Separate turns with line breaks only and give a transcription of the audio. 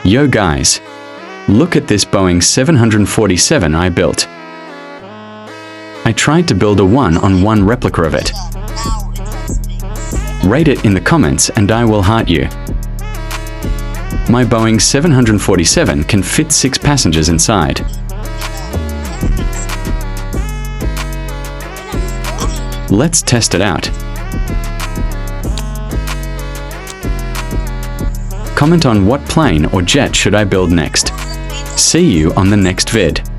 Yo guys, look at this Boeing 747 I built. I tried to build a one-on-one replica of it. Rate it in the comments and I will heart you. My Boeing 747 can fit 6 passengers inside. Let's test it out. Comment on what plane or jet should I build next. See you on the next vid.